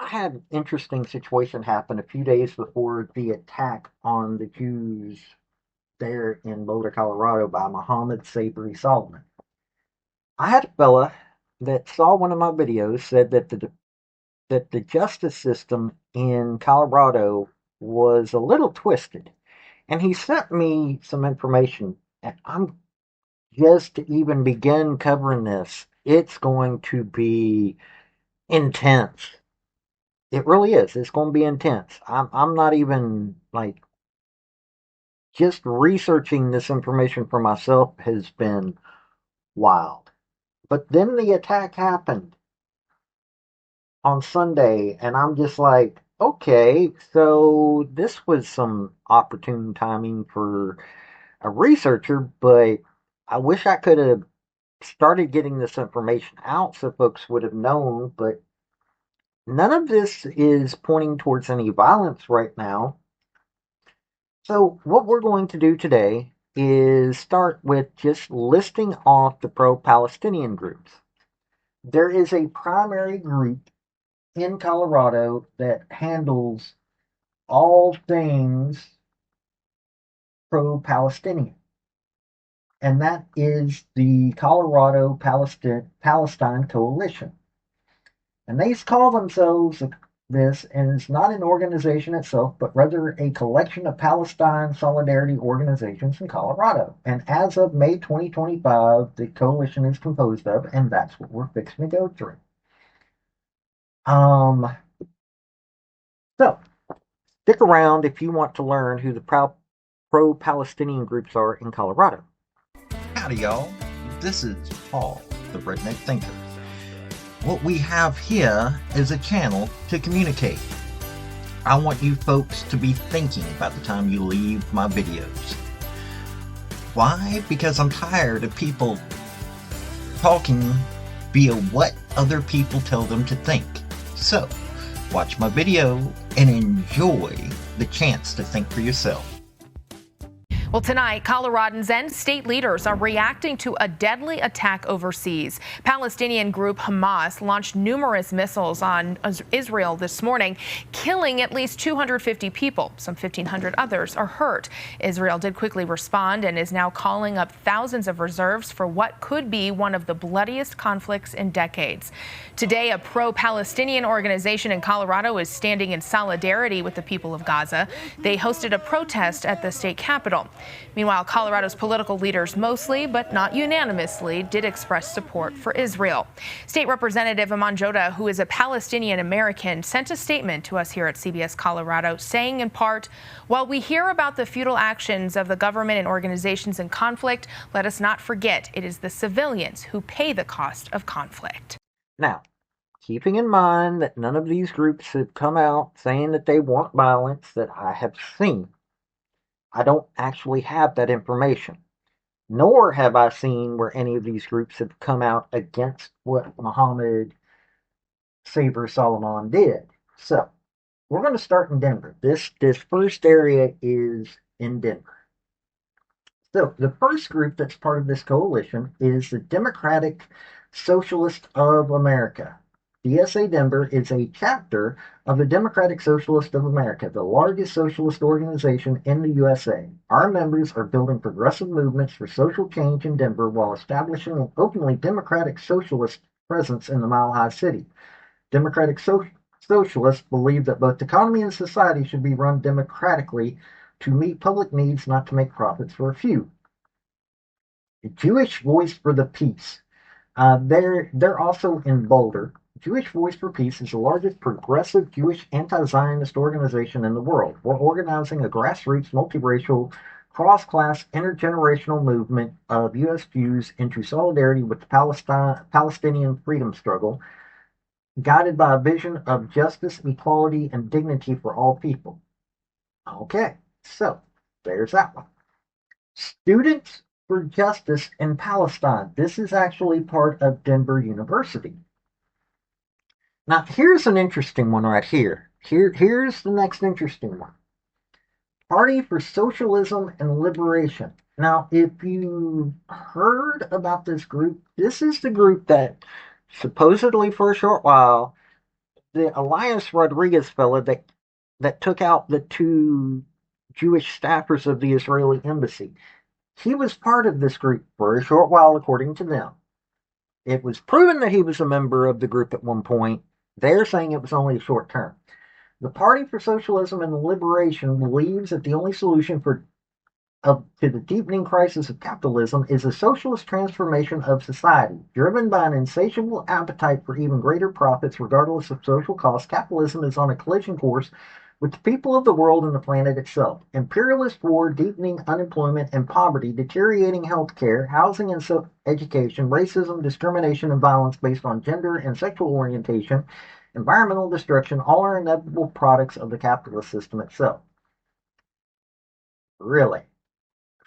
I had an interesting situation happen a few days before the attack on the Jews there in Boulder, Colorado by Mohammed Sabri Solomon. I had a fella that saw one of my videos said that the justice system in Colorado was a little twisted, and he sent me some information. And I'm just to even begin covering this, it's going to be intense. It really is. It's going to be intense. I'm not even like just researching this information for myself has been wild. But then the attack happened on Sunday, and I'm just like, okay, so this was some opportune timing for a researcher, but I wish I could have started getting this information out so folks would have known, but none of this is pointing towards any violence right now. So, what we're going to do today is start with just listing off the pro Palestinian groups. There is a primary group in Colorado that handles all things pro Palestinian, and that is the Colorado Palestine Coalition. And they call themselves this, and it's not an organization itself, but rather a collection of Palestine solidarity organizations in Colorado. And as of May 2025, the coalition is composed of, and that's what we're fixing to go through. Um, so stick around if you want to learn who the pro-Palestinian groups are in Colorado. Howdy, y'all. This is Paul, the Redneck Thinker. What we have here is a channel to communicate. I want you folks to be thinking by the time you leave my videos. Why? Because I'm tired of people talking via what other people tell them to think. So, watch my video and enjoy the chance to think for yourself. Well, tonight, Coloradans and state leaders are reacting to a deadly attack overseas. Palestinian group Hamas launched numerous missiles on Israel this morning, killing at least 250 people. Some 1,500 others are hurt. Israel did quickly respond and is now calling up thousands of reserves for what could be one of the bloodiest conflicts in decades. Today, a pro-Palestinian organization in Colorado is standing in solidarity with the people of Gaza. They hosted a protest at the state capitol. Meanwhile, Colorado's political leaders mostly, but not unanimously, did express support for Israel. State Representative Aman Joda, who is a Palestinian American, sent a statement to us here at CBS Colorado saying in part, while we hear about the futile actions of the government and organizations in conflict, let us not forget it is the civilians who pay the cost of conflict. Now, keeping in mind that none of these groups have come out saying that they want violence that I have seen, I don't actually have that information. Nor have I seen where any of these groups have come out against what Mohammed Sabri Solomon did. So, we're going to start in Denver. This first area is in Denver. So, the first group that's part of this coalition is the Democratic Socialist of America. DSA Denver is a chapter of the Democratic Socialist of America, the largest socialist organization in the USA. Our members are building progressive movements for social change in Denver while establishing an openly democratic socialist presence in the Mile High City. Democratic socialists believe that both economy and society should be run democratically to meet public needs, not to make profits for a few. The Jewish Voice for the Peace. They're also in Boulder. Jewish Voice for Peace is the largest progressive Jewish anti-Zionist organization in the world. We're organizing a grassroots, multiracial, cross-class, intergenerational movement of U.S. Jews into solidarity with the Palestinian freedom struggle, guided by a vision of justice, equality, and dignity for all people. Okay, so there's that one. Students for Justice in Palestine. This is actually part of Denver University. Now, here's an interesting one right here. Here's the next interesting one. Party for Socialism and Liberation. Now, if you heard about this group, this is the group that supposedly for a short while the Elias Rodriguez fella that took out the two Jewish staffers of the Israeli embassy. He was part of this group for a short while, according to them. It was proven that he was a member of the group at one point. They're saying it was only a short term. The Party for Socialism and Liberation believes that the only solution to the deepening crisis of capitalism is a socialist transformation of society. Driven by an insatiable appetite for even greater profits, regardless of social costs, capitalism is on a collision course with the people of the world and the planet itself. Imperialist war, deepening unemployment and poverty, deteriorating health care, housing and education, racism, discrimination, and violence based on gender and sexual orientation, environmental destruction, all are inevitable products of the capitalist system itself. Really?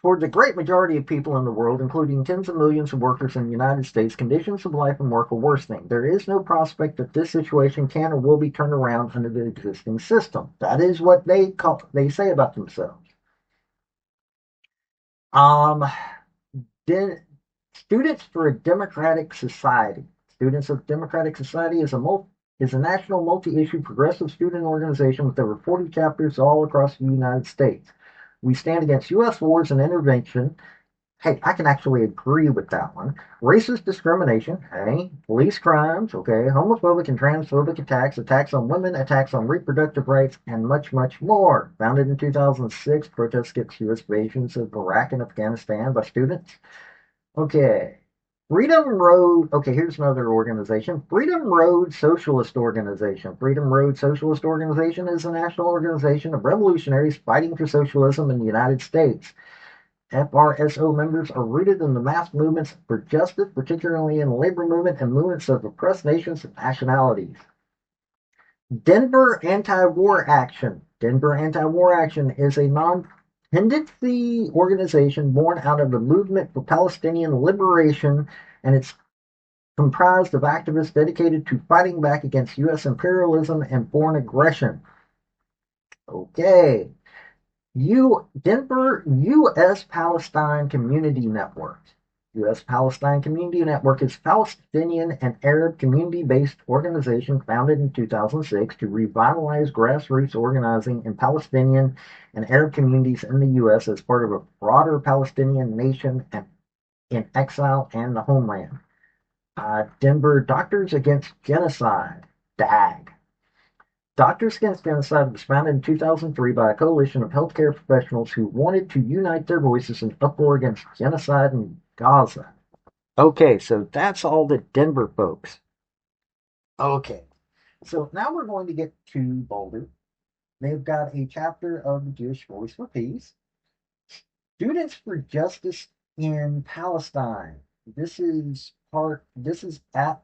For the great majority of people in the world, including tens of millions of workers in the United States, conditions of life and work are worsening. There is no prospect that this situation can or will be turned around under the existing system. That is what they say about themselves. Um, Students for a Democratic Society. Students of Democratic Society is a national multi-issue progressive student organization with over 40 chapters all across the United States. We stand against U.S. wars and intervention. Hey, I can actually agree with that one. Racist discrimination, hey, police crimes, okay, homophobic and transphobic attacks on women, attacks on reproductive rights, and much, much more. Founded in 2006, protests against U.S. invasions of Iraq and Afghanistan by students. Okay. Freedom Road, okay, here's another organization. Freedom Road Socialist Organization. Freedom Road Socialist Organization is a national organization of revolutionaries fighting for socialism in the United States. FRSO members are rooted in the mass movements for justice, particularly in the labor movement and movements of oppressed nations and nationalities. Denver Anti-War Action. Denver Anti-War Action is a non-tendency organization born out of the movement for Palestinian liberation, and it's comprised of activists dedicated to fighting back against U.S. imperialism and foreign aggression. Okay. Denver U.S. Palestine Community Network. U.S. Palestine Community Network is a Palestinian and Arab community-based organization founded in 2006 to revitalize grassroots organizing in Palestinian and Arab communities in the U.S. as part of a broader Palestinian nation in exile and the homeland. Denver Doctors Against Genocide, DAG. Doctors Against Genocide was founded in 2003 by a coalition of healthcare professionals who wanted to unite their voices in uproar against genocide in Gaza. Okay, so that's all the Denver folks. Okay, so now we're going to get to Boulder. They've got a chapter of the Jewish Voice for Peace. Students for Justice in Palestine. This is at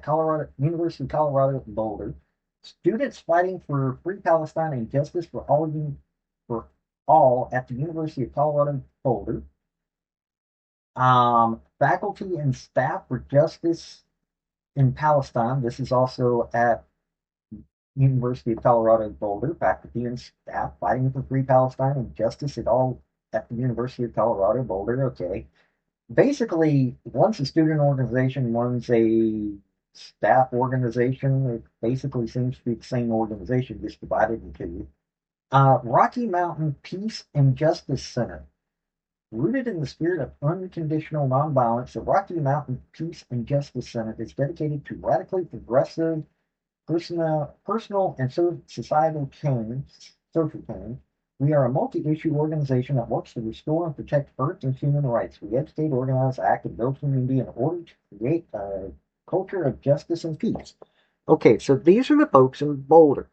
Colorado University of Colorado Boulder. Students fighting for free Palestine and justice for all at the University of Colorado Boulder. Faculty and staff for justice in Palestine. This is also at University of Colorado Boulder. Faculty and staff fighting for free Palestine and justice at the University of Colorado Boulder. Okay. Basically, once a student organization runs a staff organization, it basically seems to be the same organization, just divided into Rocky Mountain Peace and Justice Center. Rooted in the spirit of unconditional nonviolence, the Rocky Mountain Peace and Justice Center is dedicated to radically progressive personal and societal change, social change. We are a multi-issue organization that works to restore and protect Earth and human rights. We educate, organize, act, and build community in order to create a culture of justice and peace. Okay, so these are the folks in Boulder.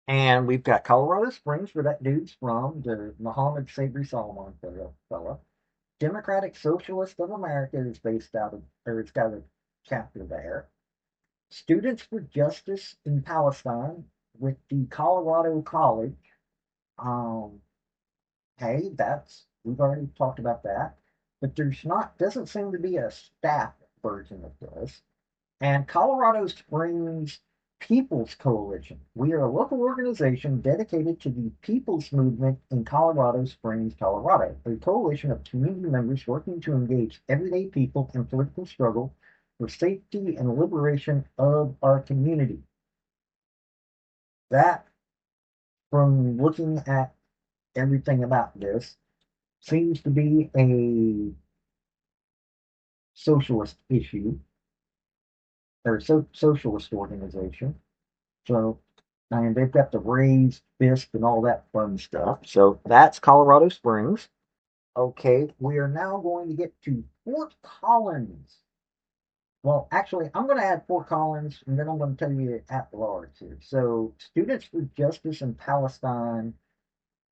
And we've got Colorado Springs, where that dude's from, the Muhammad Sabri Solomon fella. Democratic Socialist of America is based out of, or it's got a chapter there. Students for Justice in Palestine with the Colorado College. Hey, we've already talked about that. But doesn't seem to be a staff version of this. And Colorado Springs People's Coalition. We are a local organization dedicated to the people's movement in Colorado Springs, Colorado, a coalition of community members working to engage everyday people in political struggle for safety and liberation of our community. that, from looking at everything about this, seems to be a socialist issue or socialist organization. So, and they've got the raised fist and all that fun stuff. So that's Colorado Springs. Okay, we are now going to get to Fort Collins. Well, actually, I'm going to add Fort Collins, and then I'm going to tell you at large here. So, Students for Justice in Palestine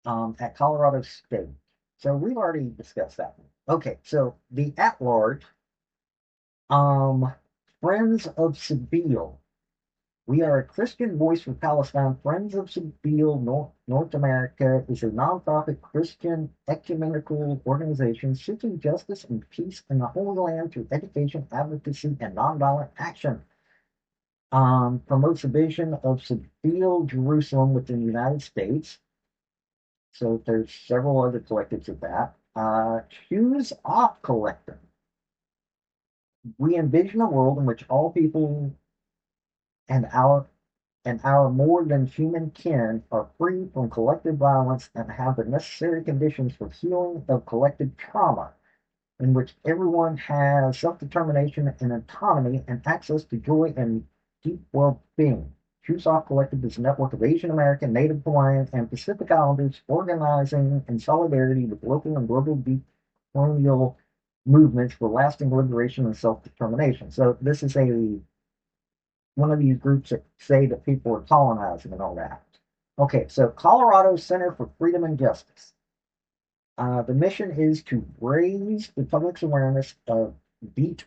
at Colorado State. So we've already discussed that one. Okay, so the at large, um, Friends of Sabeel. We are a Christian voice for Palestine. Friends of Sabeel North America is a nonprofit Christian ecumenical organization seeking justice and peace in the Holy Land through education, advocacy, and nonviolent action. Promotes the vision of Sabeel Jerusalem within the United States. So there's several other collectives of that. Shoes Off Collective. We envision a world in which all people and our more than human kin are free from collective violence and have the necessary conditions for healing of collective trauma, in which everyone has self-determination and autonomy and access to joy and deep well-being. Shoes Off Collective is a network of Asian American, Native Hawaiian, and Pacific Islanders organizing in solidarity with local and global decolonial movements for lasting liberation and self-determination. So this is one of these groups that say that people are colonizing and all that. Okay, so Colorado Center for Freedom and Justice. The mission is to raise the public's awareness of Beit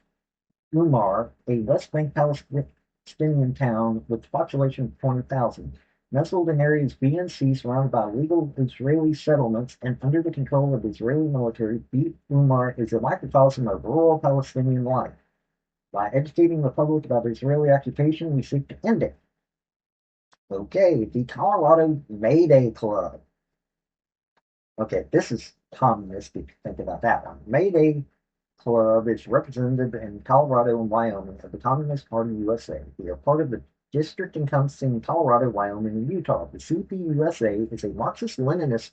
Umar, a West Bank Palestinian town with a population of 20,000, nestled in areas B and C surrounded by legal Israeli settlements and under the control of the Israeli military. Beit Umar is a microcosm of rural Palestinian life. By educating the public about Israeli occupation, we seek to end it. Okay, the Colorado May Day Club. Okay, this is communistic. Think about that one. May Day Club is represented in Colorado and Wyoming of the Communist Party USA. We are part of the district encompassing Colorado, Wyoming, and Utah. The CPUSA is a Marxist-Leninist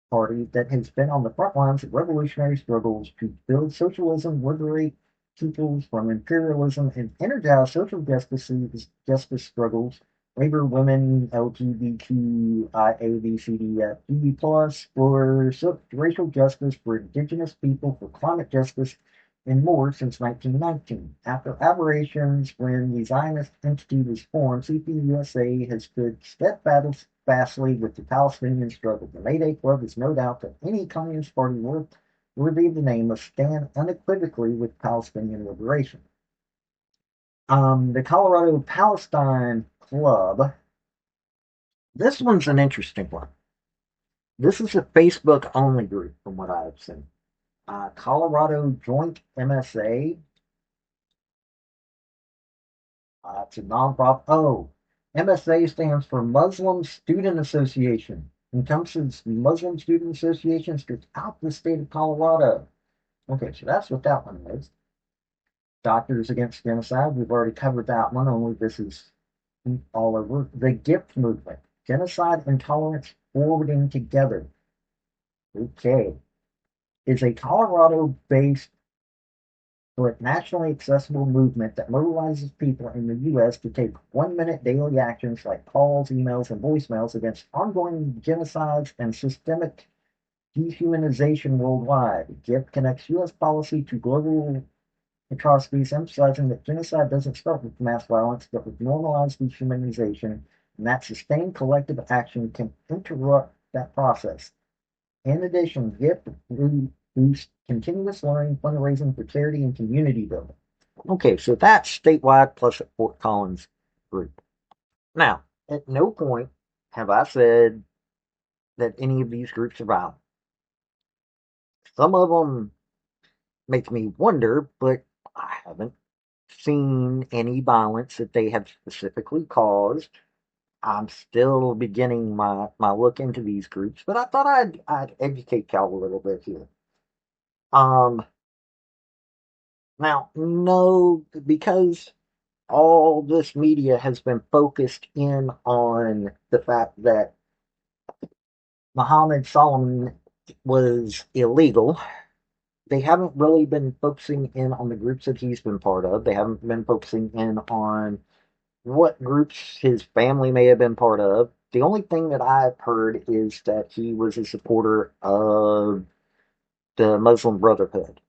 party that has been on the front lines of revolutionary struggles to build socialism, liberate peoples from imperialism, and energize social justice struggles, labor, women, LGBTQIA, B, C, D, F, G, plus, for racial justice, for indigenous people, for climate justice, and more since 1919. After aberrations when the Zionist entity was formed, CPUSA has stood steadfastly with the Palestinian struggle. The May Day Club is no doubt that any Communist Party worthy of the name must stand unequivocally with Palestinian liberation. The Colorado Palestine Club. This one's an interesting one. This is a Facebook only group from what I've seen. Colorado Joint MSA. It's a nonprofit. Oh, MSA stands for Muslim Student Association. Encompasses Muslim student associations throughout the state of Colorado. Okay, so that's what that one is. Doctors Against Genocide, we've already covered that one, only this is all over. The GIFT Movement, Genocide Intolerance Forwarding Together. Okay. Is a Colorado-based but nationally accessible movement that mobilizes people in the U.S. to take 1-minute daily actions like calls, emails, and voicemails against ongoing genocides and systemic dehumanization worldwide. GIFT connects U.S. policy to global atrocities, emphasizing that genocide doesn't start with mass violence, but with normalized dehumanization, and that sustained collective action can interrupt that process. In addition, GIFT boosts continuous learning, fundraising for charity, and community building. Okay, so that's statewide plus at Fort Collins group. Now, at no point have I said that any of these groups are violent. Some of them make me wonder, but I haven't seen any violence that they have specifically caused. I'm still beginning my look into these groups, but I thought I'd educate y'all a little bit here. Now, no, because all this media has been focused in on the fact that Mohammed Solomon was illegal. They haven't really been focusing in on the groups that he's been part of. They haven't been focusing in on what groups his family may have been part of. The only thing that I've heard is that he was a supporter of the Muslim Brotherhood.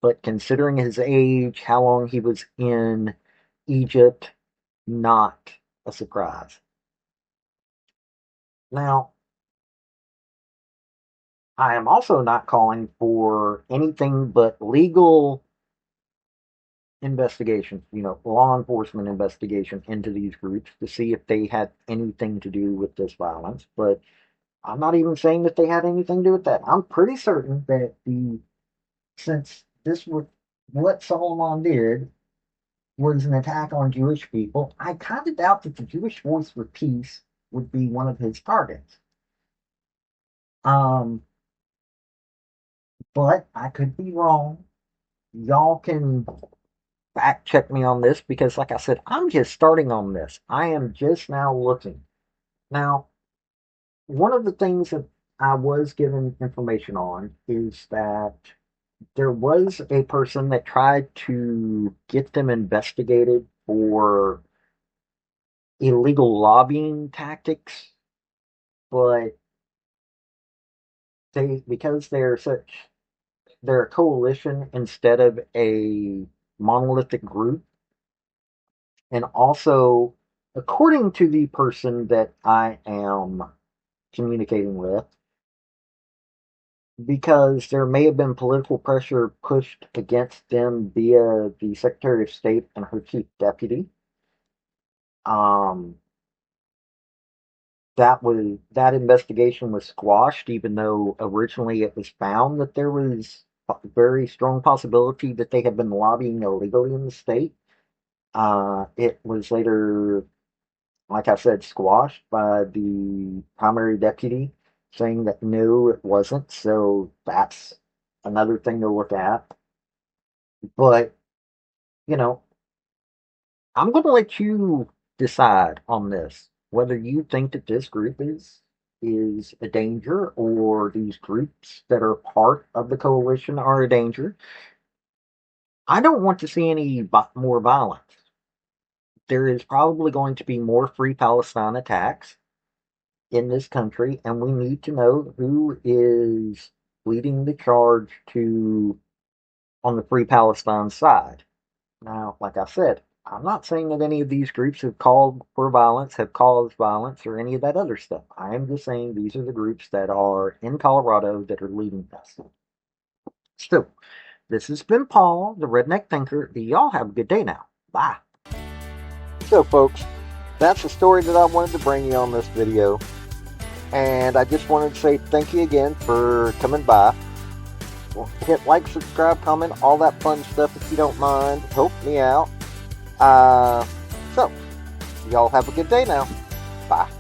But considering his age, how long he was in Egypt, not a surprise. Now, I am also not calling for anything but legal investigation, law enforcement investigation into these groups to see if they had anything to do with this violence. But I'm not even saying that they had anything to do with that. I'm pretty certain that since this was what Solomon did was an attack on Jewish people, I kind of doubt that the Jewish Voice for Peace would be one of his targets. Um, but I could be wrong. Y'all can fact check me on this because, like I said, I'm just starting on this. I am just now looking. Now, one of the things that I was given information on is that there was a person that tried to get them investigated for illegal lobbying tactics, but because they're a coalition instead of a monolithic group, and also according to the person that I am communicating with, because there may have been political pressure pushed against them via the Secretary of State and her chief deputy. Um, that investigation was squashed, even though originally it was found that there was a very strong possibility that they had been lobbying illegally in the state. It was later, like I said, squashed by the primary deputy, saying that no, it wasn't. So that's another thing to look at. But, you know, I'm going to let you decide on this, whether you think that this group is a danger or these groups that are part of the coalition are a danger. I don't want to see any more violence. There is probably going to be more free Palestine attacks in this country, and we need to know who is leading the charge to on the free Palestine side. Now, like I said, I'm not saying that any of these groups have called for violence, have caused violence, or any of that other stuff. I am just saying these are the groups that are in Colorado that are leading this. Still, this has been Paul, the Redneck Thinker. Y'all have a good day now. Bye. So, folks, that's the story that I wanted to bring you on this video. And I just wanted to say thank you again for coming by. Hit like, subscribe, comment, all that fun stuff if you don't mind. Help me out. So, y'all have a good day now. Bye.